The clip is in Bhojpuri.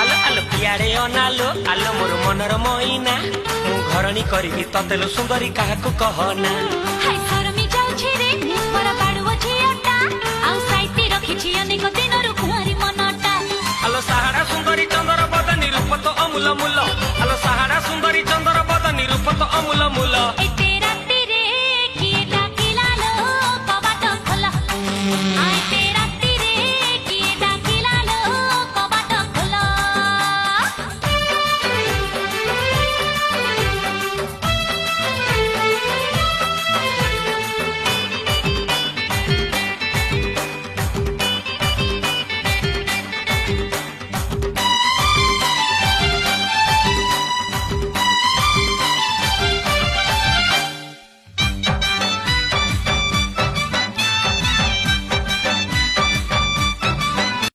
आलो आलो पियाड़े अनालो आलो मोर मनर मैना मु घरणी करी ततेलो सुंदरी क्या कहना हाय सरमी जाउछे रे मोर बाडुओ झियटा आउ साइती रखिछि अनेक दिनरु कुमारी मनटा आलो साहारा सुंदरी चंद्र बदनी रूप तो अमूल मूल आलो साहारा सुंदरी चंद्र बदनी रूप तो अमूल मूल